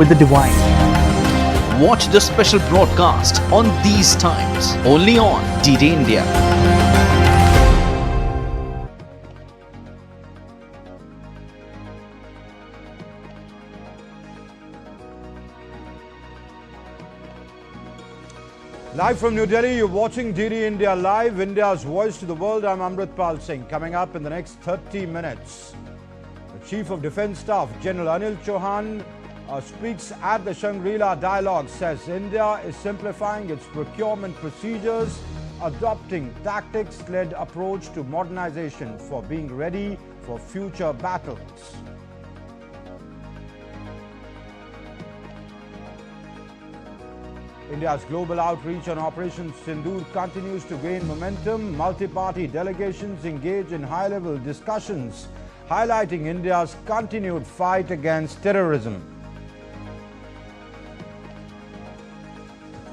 with the divine. Watch the special broadcast on these times only on DD India. Live from New Delhi, you're watching DD India Live, India's voice to the world. I'm Amritpal Singh. Coming up in the next 30 minutes, the Chief of Defence Staff, General Anil Chauhan, speaks at the Shangri-La Dialogue, says India is simplifying its procurement procedures, adopting tactics-led approach to modernization for being ready for future battles. India's global outreach on Operation Sindoor continues to gain momentum. Multi-party delegations engage in high-level discussions, highlighting India's continued fight against terrorism.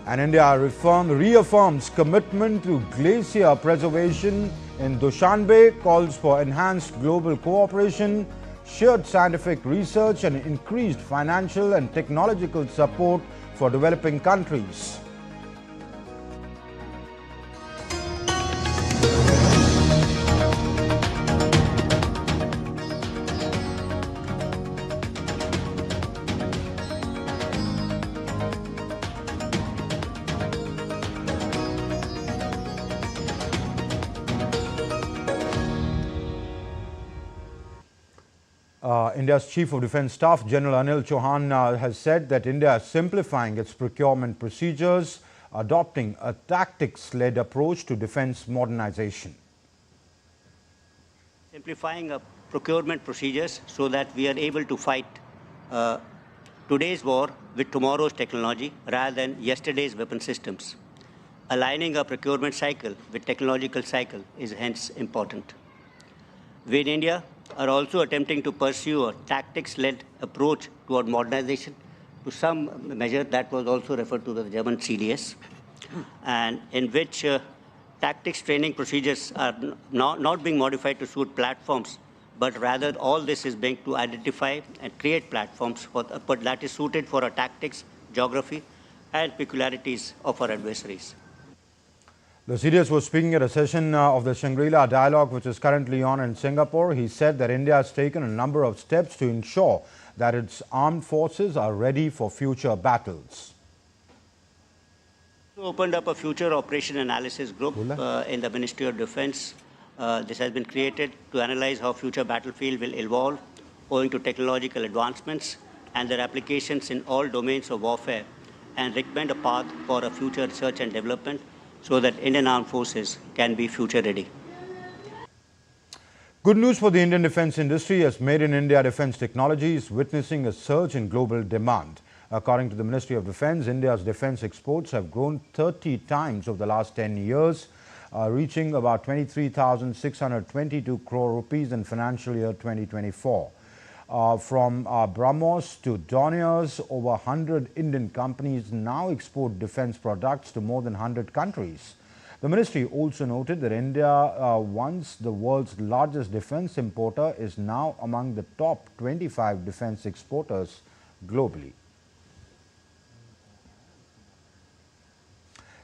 And India reaffirms commitment to glacier preservation in Dushanbe, calls for enhanced global cooperation, shared scientific research and increased financial and technological support for developing countries. India's Chief of Defence Staff, General Anil Chauhan, has said that India is simplifying its procurement procedures, adopting a tactics-led approach to defence modernization. Simplifying procurement procedures so that we are able to fight today's war with tomorrow's technology rather than yesterday's weapon systems. Aligning our procurement cycle with technological cycle is hence important. We in India are also attempting to pursue a tactics-led approach toward modernization to some measure that was also referred to the German CDS, and in which tactics training procedures are not being modified to suit platforms, but rather all this is being to identify and create platforms for, but that is suited for our tactics, geography, and peculiarities of our adversaries. The CDS was speaking at a session of the Shangri-La Dialogue, which is currently on in Singapore. He said that India has taken a number of steps to ensure that its armed forces are ready for future battles. We opened up a future operation analysis group in the Ministry of Defence. This has been created to analyze how future battlefield will evolve owing to technological advancements and their applications in all domains of warfare, and recommend a path for a future research and development so that Indian armed forces can be future ready. Good news for the Indian defence industry, as Made in India defence technology is witnessing a surge in global demand. According to the Ministry of Defence, India's defence exports have grown 30 times over the last 10 years, reaching about 23,622 crore rupees in financial year 2024. From BrahMos to Dorniers, over 100 Indian companies now export defence products to more than 100 countries. The ministry also noted that India, once the world's largest defence importer, is now among the top 25 defence exporters globally.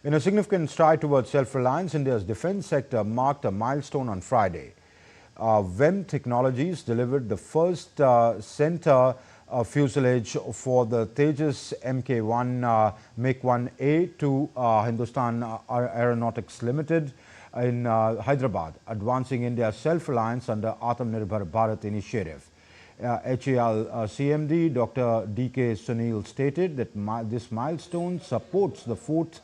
In a significant stride towards self-reliance, India's defence sector marked a milestone on Friday. VEM Technologies delivered the first center fuselage for the Tejas Mk1 MiG-1A to Hindustan Aeronautics Limited in Hyderabad, advancing India's self-reliance under Atmanirbhar Bharat initiative. HAL CMD Dr. D.K. Sunil stated that this milestone supports the fourth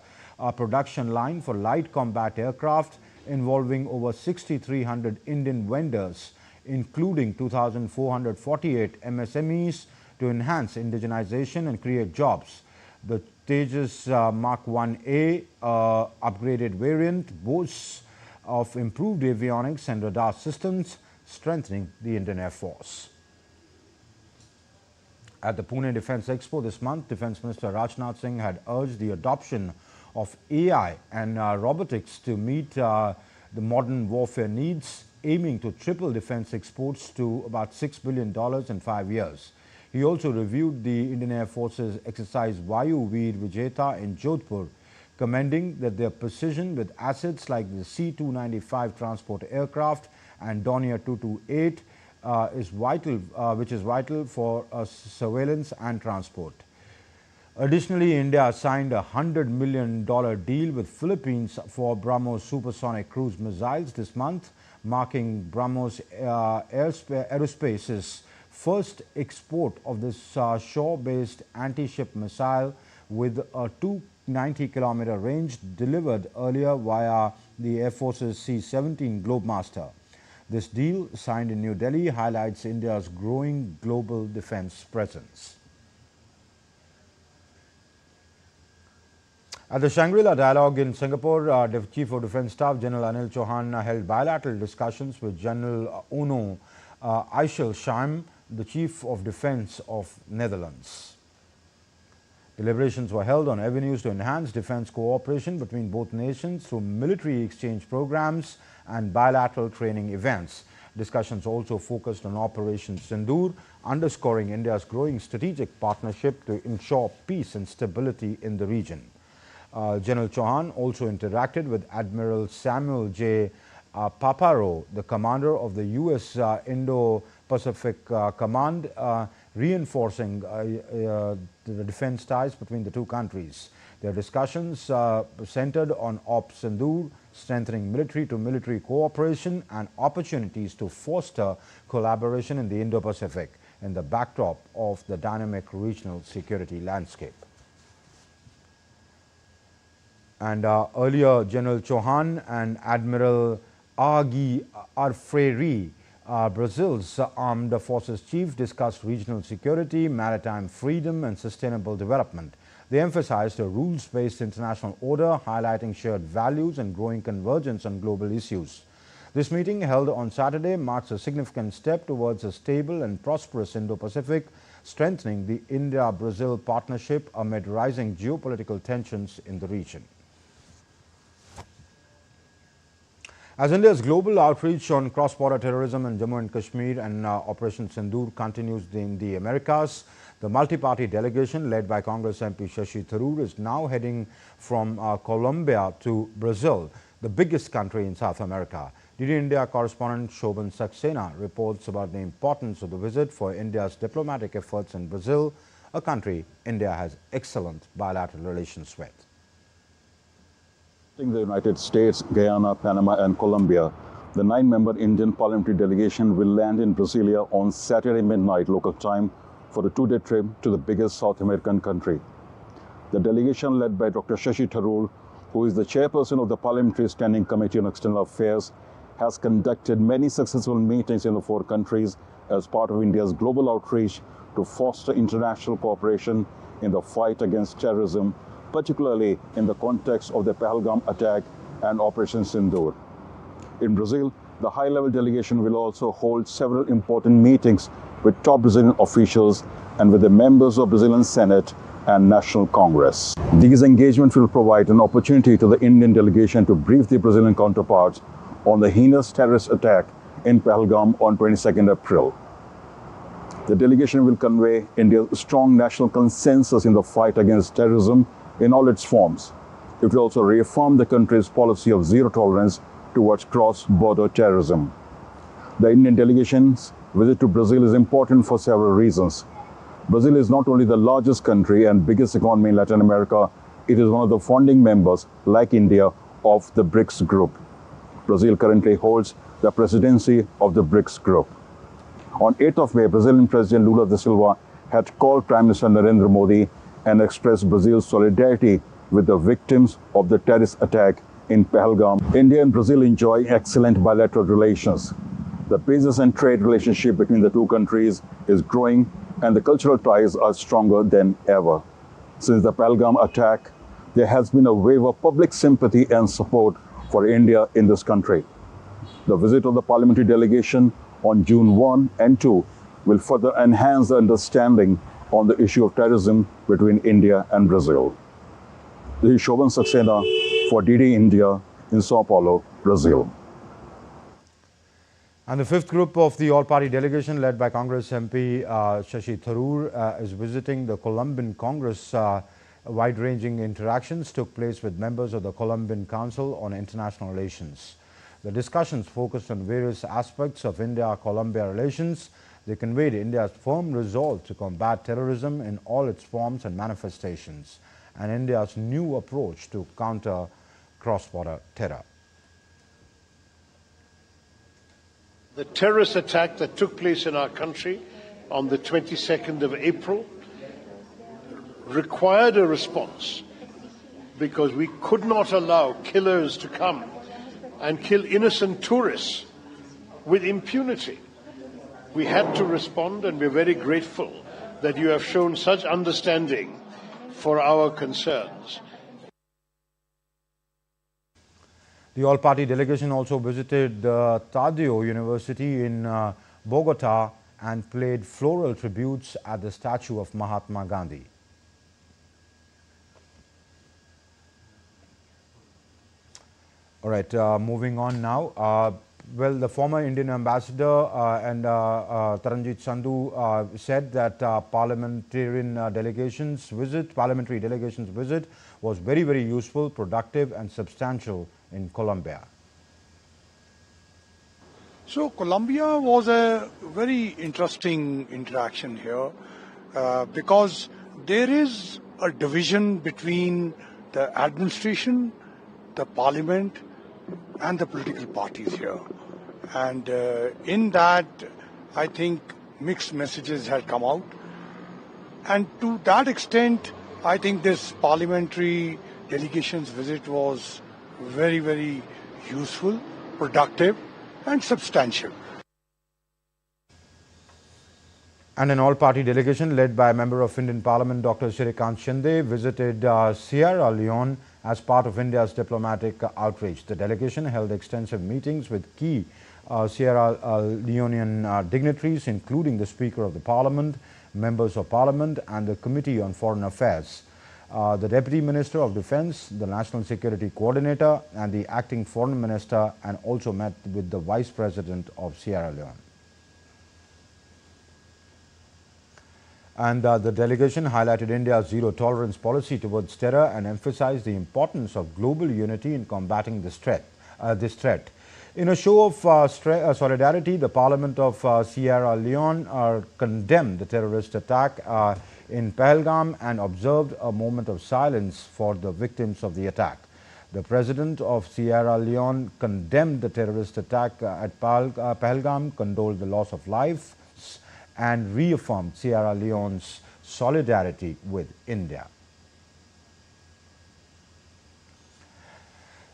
production line for light combat aircraft, involving over 6,300 Indian vendors, including 2,448 MSMEs, to enhance indigenization and create jobs. The Tejas Mark 1A upgraded variant boasts of improved avionics and radar systems, strengthening the Indian Air Force. At the Pune Defence Expo this month, Defence Minister Rajnath Singh had urged the adoption of AI and robotics to meet the modern warfare needs, aiming to triple defence exports to about $6 billion in 5 years. He also reviewed the Indian Air Force's exercise Vayu Veer Vijeta in Jodhpur, commending that their precision with assets like the C-295 transport aircraft and Dornier 228 which is vital for surveillance and transport. Additionally, India signed a $100 million deal with Philippines for BrahMos supersonic cruise missiles this month, marking BrahMos Aerospace's first export of this shore-based anti-ship missile with a 290-kilometer range delivered earlier via the Air Force's C-17 Globemaster. This deal, signed in New Delhi, highlights India's growing global defense presence. At the Shangri-La Dialogue in Singapore, the Chief of Defence Staff General Anil Chauhan held bilateral discussions with General Uno IJsselstein, the Chief of Defence of Netherlands. Deliberations were held on avenues to enhance defence cooperation between both nations through military exchange programs and bilateral training events. Discussions also focused on Operation Sindoor, underscoring India's growing strategic partnership to ensure peace and stability in the region. General Chauhan also interacted with Admiral Samuel J. Paparo, the commander of the U.S. Indo-Pacific Command, reinforcing the defense ties between the two countries. Their discussions centered on Op Sindoor, strengthening military-to-military cooperation and opportunities to foster collaboration in the Indo-Pacific in the backdrop of the dynamic regional security landscape. And earlier, General Chauhan and Admiral Agui Arfreri, Brazil's armed forces chief, discussed regional security, maritime freedom and sustainable development. They emphasized a rules-based international order, highlighting shared values and growing convergence on global issues. This meeting, held on Saturday, marks a significant step towards a stable and prosperous Indo-Pacific, strengthening the India-Brazil partnership amid rising geopolitical tensions in the region. As India's global outreach on cross-border terrorism in Jammu and Kashmir and Operation Sindoor continues in the Americas, the multi-party delegation led by Congress MP Shashi Tharoor is now heading from Colombia to Brazil, the biggest country in South America. DD India correspondent Shobhan Saxena reports about the importance of the visit for India's diplomatic efforts in Brazil, a country India has excellent bilateral relations with. The United States, Guyana, Panama and Colombia, the 9-member Indian parliamentary delegation will land in Brasilia on Saturday midnight local time for a 2-day trip to the biggest South American country. The delegation, led by Dr. Shashi Tharoor, who is the chairperson of the Parliamentary Standing Committee on External Affairs, has conducted many successful meetings in the 4 countries as part of India's global outreach to foster international cooperation in the fight against terrorism, particularly in the context of the Pahalgam attack and Operation Sindoor. In Brazil, the high-level delegation will also hold several important meetings with top Brazilian officials and with the members of Brazilian Senate and National Congress. These engagements will provide an opportunity to the Indian delegation to brief the Brazilian counterparts on the heinous terrorist attack in Pahalgam on 22nd April. The delegation will convey India's strong national consensus in the fight against terrorism in all its forms. It will also reaffirm the country's policy of zero tolerance towards cross-border terrorism. The Indian delegation's visit to Brazil is important for several reasons. Brazil is not only the largest country and biggest economy in Latin America, it is one of the founding members, like India, of the BRICS group. Brazil currently holds the presidency of the BRICS group. On 8th of May, Brazilian President Lula da Silva had called Prime Minister Narendra Modi and expressed Brazil's solidarity with the victims of the terrorist attack in Pahalgam. India and Brazil enjoy excellent bilateral relations. The business and trade relationship between the two countries is growing and the cultural ties are stronger than ever. Since the Pahalgam attack, there has been a wave of public sympathy and support for India in this country. The visit of the parliamentary delegation on June 1 and 2 will further enhance the understanding on the issue of terrorism between India and Brazil. This is Shobhan Saxena for DD India in Sao Paulo, Brazil. And the fifth group of the all-party delegation led by Congress MP Shashi Tharoor is visiting the Colombian Congress. Wide-ranging interactions took place with members of the Colombian Council on International Relations. The discussions focused on various aspects of India-Colombia relations. They conveyed India's firm resolve to combat terrorism in all its forms and manifestations, and India's new approach to counter cross-border terror. The terrorist attack that took place in our country on the 22nd of April required a response, because we could not allow killers to come and kill innocent tourists with impunity. We had to respond, and we're very grateful that you have shown such understanding for our concerns. The all-party delegation also visited Tadio University in Bogota and played floral tributes at the statue of Mahatma Gandhi. All right, moving on now. Well, the former Indian ambassador and Taranjit Sandhu said that parliamentary delegations visit was very, very useful, productive and substantial in Colombia. So Colombia was a very interesting interaction here because there is a division between the administration, the parliament and the political parties here. And in that, I think mixed messages had come out. And to that extent, I think this parliamentary delegation's visit was very, very useful, productive and substantial. And an all-party delegation led by a member of Indian Parliament, Dr. Shrikant Shinde, visited Sierra Leone as part of India's diplomatic outreach. The delegation held extensive meetings with key Sierra Leonean dignitaries, including the Speaker of the Parliament, members of Parliament and the Committee on Foreign Affairs, the Deputy Minister of Defence, the National Security Coordinator and the Acting Foreign Minister, and also met with the Vice President of Sierra Leone. And the delegation highlighted India's zero-tolerance policy towards terror and emphasized the importance of global unity in combating this threat. In a show of solidarity, the Parliament of Sierra Leone condemned the terrorist attack in Pahalgam and observed a moment of silence for the victims of the attack. The President of Sierra Leone condemned the terrorist attack at Pahalgam, condoled the loss of life, and reaffirmed Sierra Leone's solidarity with India.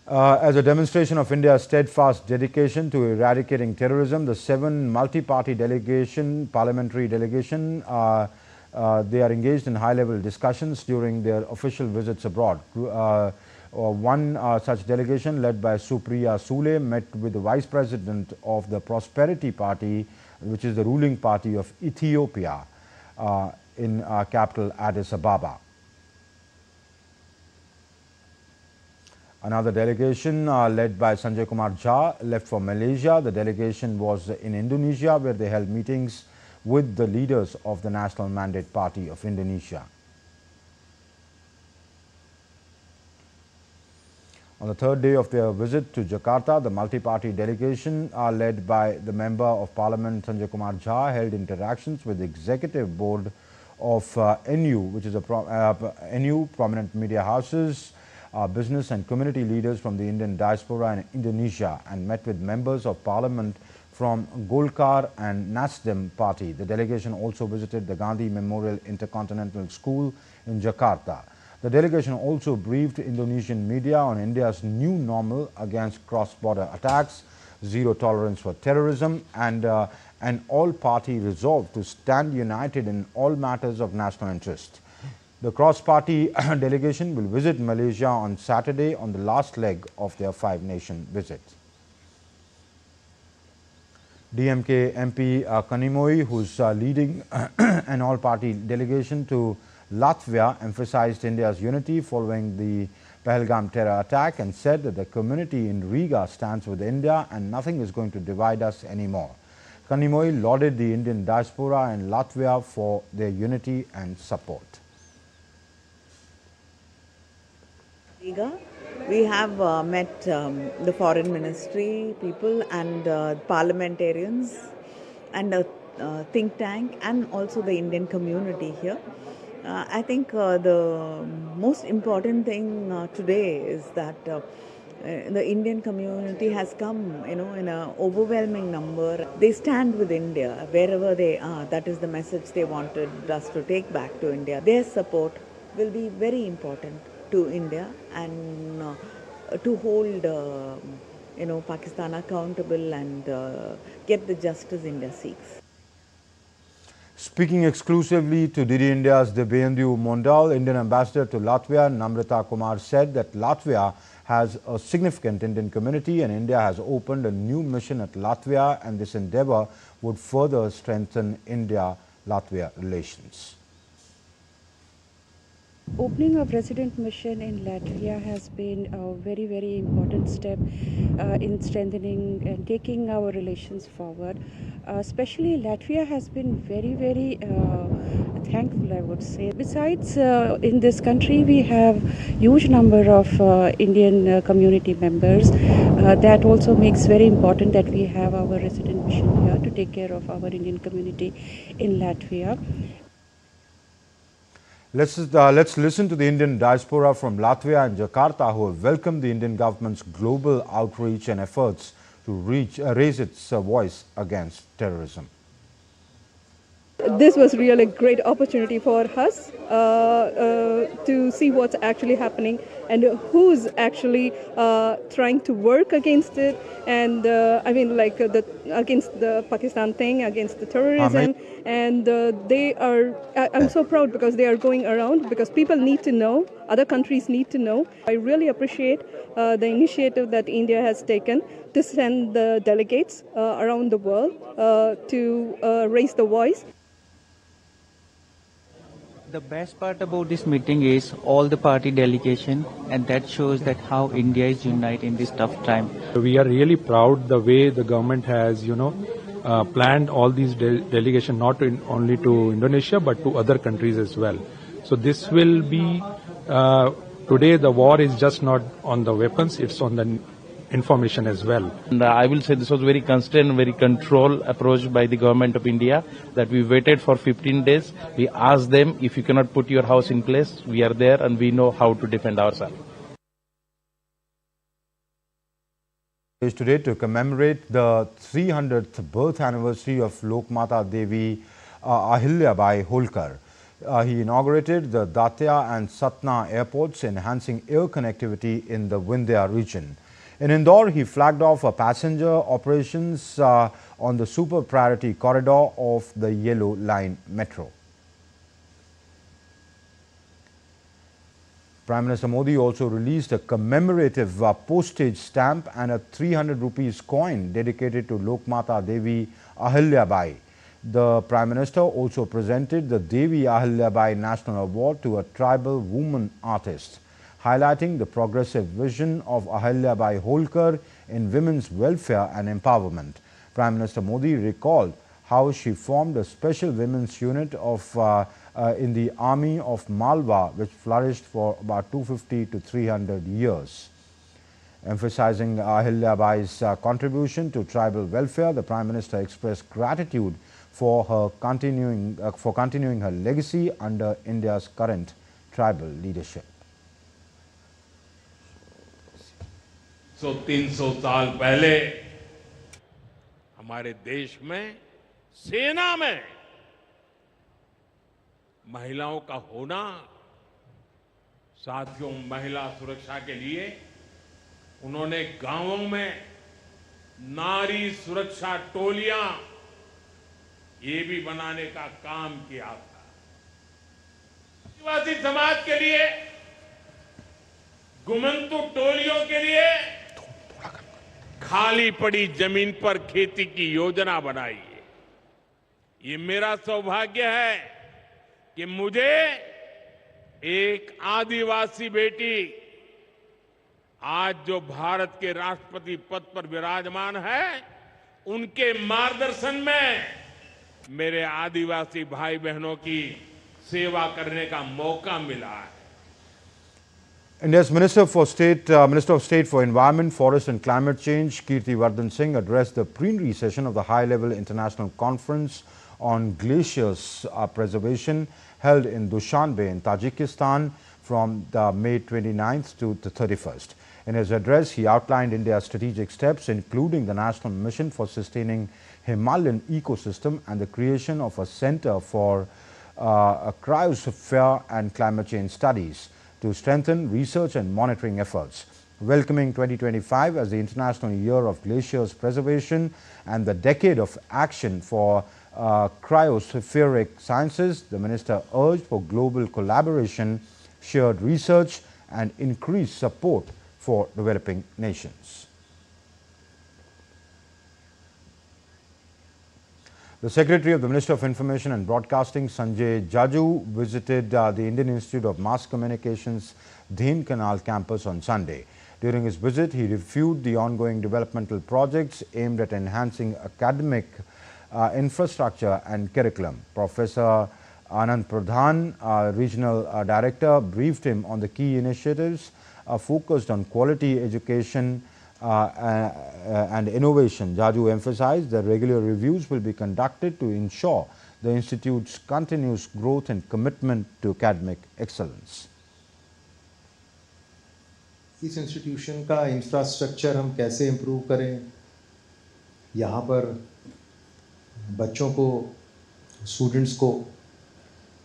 As a demonstration of India's steadfast dedication to eradicating terrorism, the 7 multi-party parliamentary delegation, they are engaged in high-level discussions during their official visits abroad. One such delegation led by Supriya Sule met with the Vice President of the Prosperity Party, which is the ruling party of Ethiopia, in capital Addis Ababa. Another delegation led by Sanjay Kumar Jha left for Malaysia. The delegation was in Indonesia, where they held meetings with the leaders of the National Mandate Party of Indonesia. On the third day of their visit to Jakarta, the multi-party delegation led by the Member of Parliament Sanjay Kumar Jha held interactions with the Executive Board of NU, which is NU, prominent media houses, business and community leaders from the Indian Diaspora and Indonesia, and met with members of Parliament from Golkar and Nasdem Party. The delegation also visited the Gandhi Memorial Intercontinental School in Jakarta. The delegation also briefed Indonesian media on India's new normal against cross-border attacks, zero tolerance for terrorism, and an all-party resolve to stand united in all matters of national interest. The cross-party delegation will visit Malaysia on Saturday on the last leg of their 5-nation visit. DMK MP Kanimoi, who's leading an all-party delegation to Latvia, emphasized India's unity following the Pahalgam terror attack and said that the community in Riga stands with India and nothing is going to divide us anymore. Kanimoy lauded the Indian diaspora in Latvia for their unity and support. Riga, we have met the foreign ministry people and parliamentarians and a think tank and also the Indian community here. I think the most important thing today is that the Indian community has come, in an overwhelming number. They stand with India wherever they are. That is the message they wanted us to take back to India. Their support will be very important to India and to hold, Pakistan accountable and get the justice India seeks. Speaking exclusively to DD India's Debyendu Mondal, Indian ambassador to Latvia, Namrata Kumar said that Latvia has a significant Indian community and India has opened a new mission at Latvia, and this endeavor would further strengthen India-Latvia relations. Opening of resident mission in Latvia has been a very, very important step in strengthening and taking our relations forward. Especially Latvia has been very, very thankful, I would say. Besides, in this country we have huge number of Indian community members. That also makes very important that we have our resident mission here to take care of our Indian community in Latvia. Let's listen to the Indian diaspora from Latvia and Jakarta who have welcomed the Indian government's global outreach and efforts to raise its voice against terrorism. This was really a great opportunity for us to see what's actually happening and who's actually trying to work against it, and against the Pakistan thing, against the terrorism. And they are, I'm so proud because they are going around, because people need to know, other countries need to know. I really appreciate the initiative that India has taken to send the delegates around the world to raise the voice. The best part about this meeting is all the party delegation, and that shows that how India is united in this tough time. We are really proud the way the government has, planned all these delegation not only to Indonesia but to other countries as well. So this will be, today the war is just not on the weapons, it's on the information as well. And I will say this was very constrained, very controlled approach by the government of India, that we waited for 15 days. We asked them, if you cannot put your house in place, we are there and we know how to defend ourselves. Today to commemorate the 300th birth anniversary of Lokmata Devi Ahilyabai Holkar. He inaugurated the Datia and Satna airports, enhancing air connectivity in the Vindhya region. In Indore, he flagged off passenger operations on the super priority corridor of the Yellow Line Metro. Prime Minister Modi also released a commemorative postage stamp and a 300 rupees coin dedicated to Lokmata Devi Ahilyabai. The Prime Minister also presented the Devi Ahilyabai National Award to a tribal woman artist, highlighting the progressive vision of Ahilyabai Holkar in women's welfare and empowerment. Prime Minister Modi recalled how she formed a special women's unit in the army of Malwa, which flourished for about 250 to 300 years. Emphasizing Ahilyabai's contribution to tribal welfare, the Prime Minister expressed gratitude for continuing her legacy under India's current tribal leadership. So 300 साल पहले हमारे देश में सेना में महिलाओं का होना, साथियों, महिला सुरक्षा के लिए उन्होंने गांवों में नारी सुरक्षा टोलियां ये भी बनाने का काम किया था। आदिवासी समाज के लिए गुमंतु टोलियों के लिए खाली पड़ी जमीन पर खेती की योजना बनाई है। ये मेरा सौभाग्य है कि मुझे एक आदिवासी बेटी आज जो भारत के राष्ट्रपति पद पर विराजमान है, उनके मार्गदर्शन में मेरे आदिवासी भाई बहनों की सेवा करने का मौका मिला है. India's Minister of State for Environment, Forest and Climate Change, Kirti Vardhan Singh, addressed the plenary session of the high-level international conference on glaciers preservation held in Dushanbe in Tajikistan from May 29th to the 31st. In his address, he outlined India's strategic steps, including the National Mission for Sustaining Himalayan Ecosystem and the creation of a Center for Cryosphere and Climate Change Studies to strengthen research and monitoring efforts. Welcoming 2025 as the International Year of Glaciers Preservation and the Decade of Action for Cryospheric Sciences, the Minister urged for global collaboration, shared research and increased support for developing nations. The Secretary of the Ministry of Information and Broadcasting, Sanjay Jaju, visited the Indian Institute of Mass Communications Dhen Canal campus on Sunday. During his visit, he reviewed the ongoing developmental projects aimed at enhancing academic infrastructure and curriculum. Professor Anand Pradhan, Regional Director, briefed him on the key initiatives focused on quality education and innovation. Jaju emphasized that regular reviews will be conducted to ensure the Institute's continuous growth and commitment to academic excellence. इस institution का infrastructure हम कैसे improve करें, यहाँ पर बच्चों को, students को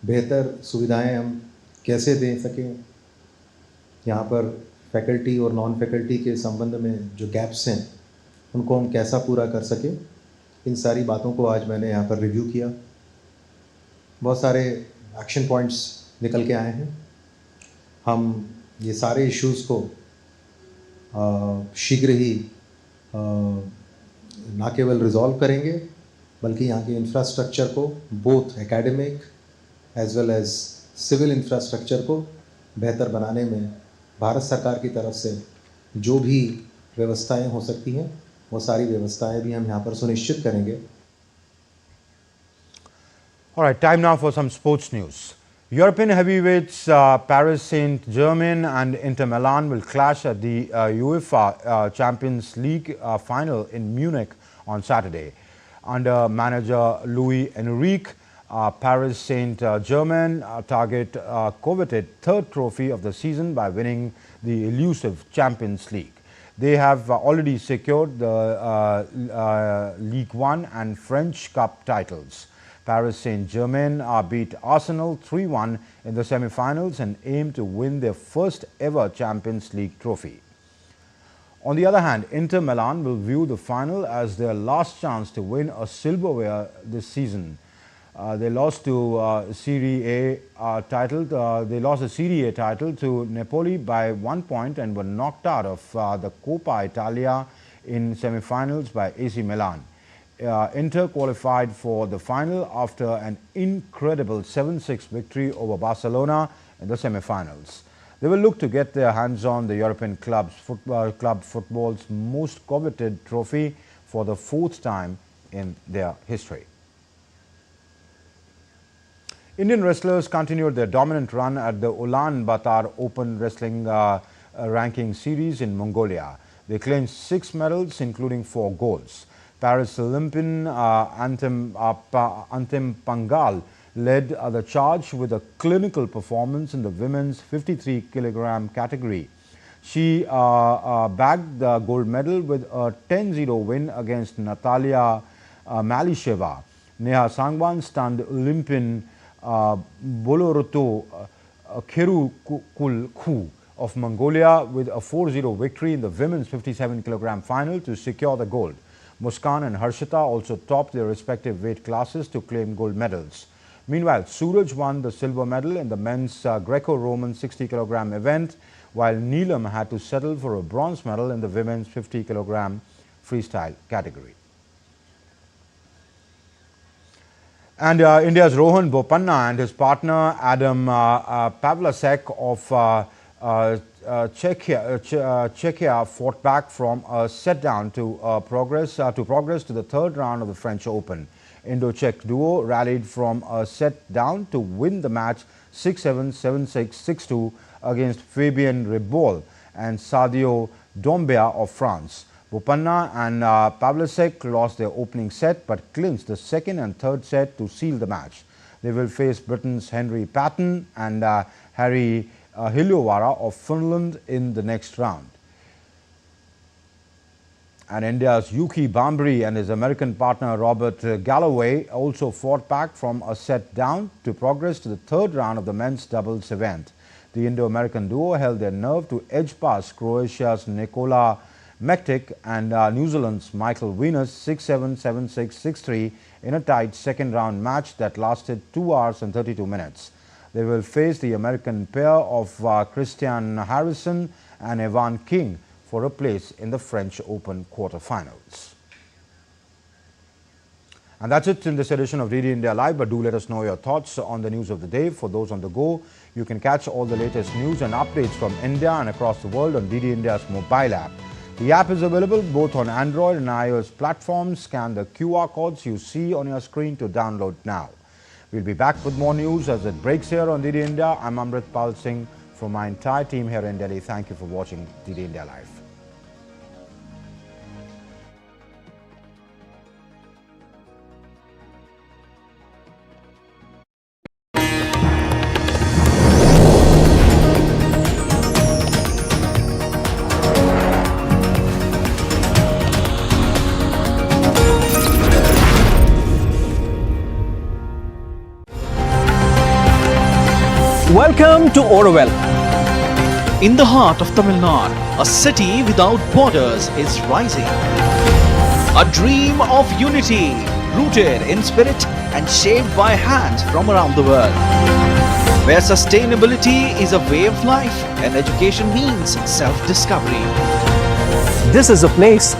बेहतर सुविधाएं हम कैसे दे सकें, यहाँ पर फैकल्टी और नॉन फैकल्टी के संबंध में जो गैप्स हैं उनको हम कैसा पूरा कर सकें, इन सारी बातों को आज मैंने यहाँ पर रिव्यू किया. बहुत सारे एक्शन पॉइंट्स निकल के आए हैं. हम ये सारे इश्यूज़ को शीघ्र ही ना केवल रिजॉल्व करेंगे बल्कि यहाँ के इंफ्रास्ट्रक्चर को, both academic as well as civil infrastructure को बेहतर बनाने में भारत सरकार की तरफ से जो भी व्यवस्थाएं हो सकती हैं वो सारी व्यवस्थाएं भी हम यहाँ पर सुनिश्चित करेंगे. All right, time now for some sports news. European heavyweights Paris Saint-Germain and Inter Milan will clash at the UEFA Champions League final in Munich on Saturday. Under manager Luis Enrique, Paris Saint-Germain target coveted third trophy of the season by winning the elusive Champions League. They have already secured the Ligue 1 and French Cup titles. Paris Saint-Germain beat Arsenal 3-1 in the semi-finals and aim to win their first ever Champions League trophy. On the other hand, Inter Milan will view the final as their last chance to win a silverware this season. They lost to Serie A title. They lost the Serie A title to Napoli by 1 point and were knocked out of the Coppa Italia in semi-finals by AC Milan. Inter qualified for the final after an incredible 7-6 victory over Barcelona in the semi-finals. They will look to get their hands on the European club football's most coveted trophy for the fourth time in their history. Indian wrestlers continued their dominant run at the Ulaanbaatar Open Wrestling Ranking Series in Mongolia. They claimed 6 medals, including 4 golds. Paris Olympian Antim Pangal led the charge with a clinical performance in the women's 53 kg category. She bagged the gold medal with a 10-0 win against Natalia Malisheva. Neha Sangwan stunned Olympian Boloroto Kherukulku of Mongolia with a 4-0 victory in the women's 57 kg final to secure the gold. Muskan and Harshita also topped their respective weight classes to claim gold medals. Meanwhile, Suraj won the silver medal in the men's Greco-Roman 60 kg event, while Neelam had to settle for a bronze medal in the women's 50 kg freestyle category. And India's Rohan Bopanna and his partner Adam Pavlasek of Czechia fought back from a set down to progress to the third round of the French Open. Indo-Czech duo rallied from a set down to win the match 6-7, 7-6, 6-2 against Fabien Ribol and Sadio Doumbia of France. Bopanna and Pavlicek lost their opening set but clinched the second and third set to seal the match. They will face Britain's Henry Patton and Harry Ahilyabai of Finland in the next round. And India's Yuki Bambri and his American partner Robert Galloway also fought back from a set down to progress to the third round of the men's doubles event. The Indo-American duo held their nerve to edge past Croatia's Nikola Mektic and New Zealand's Michael Venus 6-7, 7-6, 6-3 in a tight second round match that lasted 2 hours and 32 minutes. They will face the American pair of Christian Harrison and Evan King for a place in the French Open quarterfinals. And that's it in this edition of DD India Live, but do let us know your thoughts on the news of the day. For those on the go, you can catch all the latest news and updates from India and across the world on DD India's mobile app. The app is available both on Android and iOS platforms. Scan the QR codes you see on your screen to download now. We'll be back with more news as it breaks here on DD India. I'm Amrit Pal Singh from my entire team here in Delhi. Thank you for watching DD India Live. Welcome to Orwell. In the heart of Tamil Nadu, a city without borders is rising. A dream of unity, rooted in spirit and shaped by hands from around the world. Where sustainability is a way of life and education means self-discovery. This is a place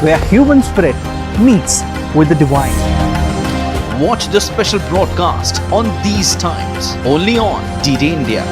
where human spirit meets with the divine. Watch the special broadcast on these times, only on DD India.